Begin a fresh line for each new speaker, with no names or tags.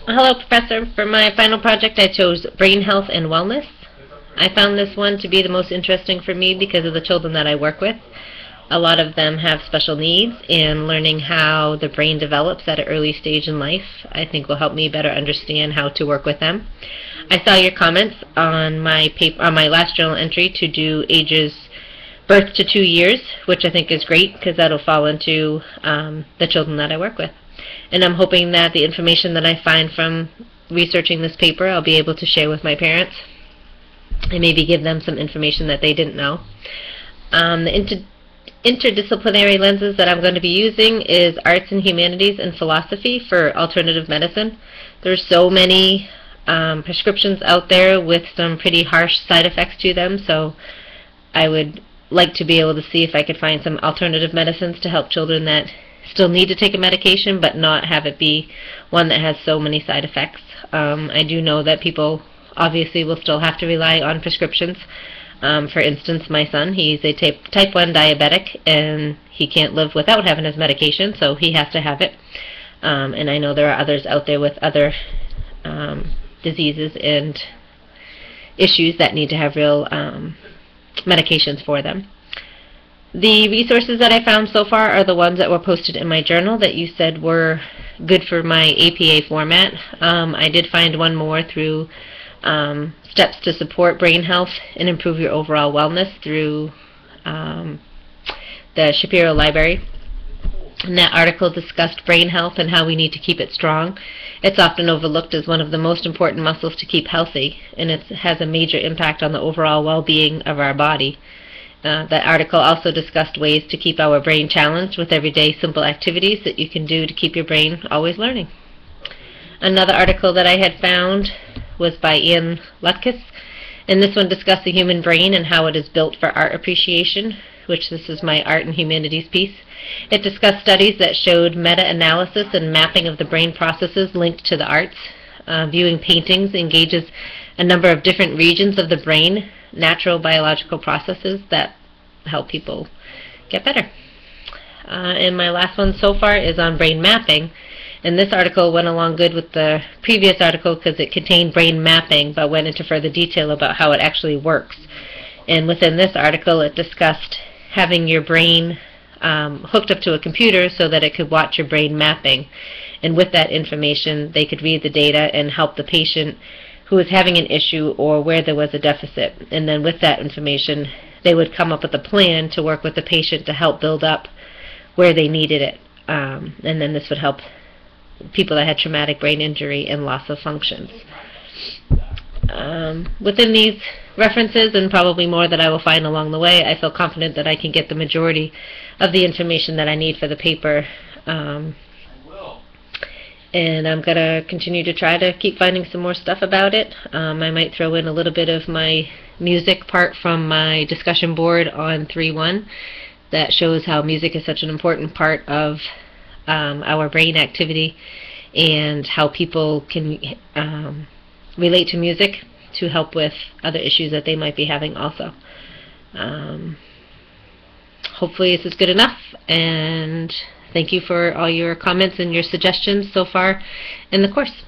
Hello, Professor. For my final project, I chose brain health and wellness. I found this one to be the most interesting for me because of the children that I work with. A lot of them have special needs, and learning how the brain develops at an early stage in life, I think, will help me better understand how to work with them. I saw your comments on my paper, on my last journal entry, to do ages birth to 2 years, which I think is great because that'll fall into the children that I work with. And I'm hoping that the information that I find from researching this paper I'll be able to share with my parents and maybe give them some information that they didn't know. The interdisciplinary lenses that I'm going to be using is arts and humanities and philosophy for alternative medicine. There's so many prescriptions out there with some pretty harsh side effects to them, so I would like to be able to see if I could find some alternative medicines to help children that still need to take a medication but not have it be one that has so many side effects. I do know that people obviously will still have to rely on prescriptions. For instance, my son, he's a type 1 diabetic, and he can't live without having his medication, so he has to have it. And I know there are others out there with other diseases and issues that need to have real medications for them. The resources that I found so far are the ones that were posted in my journal that you said were good for my APA format. I did find one more through steps to support brain health and improve your overall wellness through the Shapiro Library. And that article discussed brain health and how we need to keep it strong. It's often overlooked as one of the most important muscles to keep healthy, and it has a major impact on the overall well-being of our body. That article also discussed ways to keep our brain challenged with everyday simple activities that you can do to keep your brain always learning. Another article that I had found was by Ian Lutkus, and this one discussed the human brain and how it is built for art appreciation, which this is my art and humanities piece. It discussed studies that showed meta-analysis and mapping of the brain processes linked to the arts. Viewing paintings engages a number of different regions of the brain, natural biological processes that help people get better. And my last one so far is on brain mapping. And this article went along good with the previous article because it contained brain mapping but went into further detail about how it actually works. And within this article it discussed having your brain hooked up to a computer so that it could watch your brain mapping. And with that information they could read the data and help the patient who was having an issue or where there was a deficit. And then with that information they would come up with a plan to work with the patient to help build up where they needed it. And then this would help people that had traumatic brain injury and loss of functions. Within these references, and probably more that I will find along the way, I feel confident that I can get the majority of the information that I need for the paper. And I'm going to continue to try to keep finding some more stuff about it. I might throw in a little bit of my music part from my discussion board on 3.1 that shows how music is such an important part of our brain activity and how people can relate to music to help with other issues that they might be having also. Hopefully this is good enough, and thank you for all your comments and your suggestions so far in the course.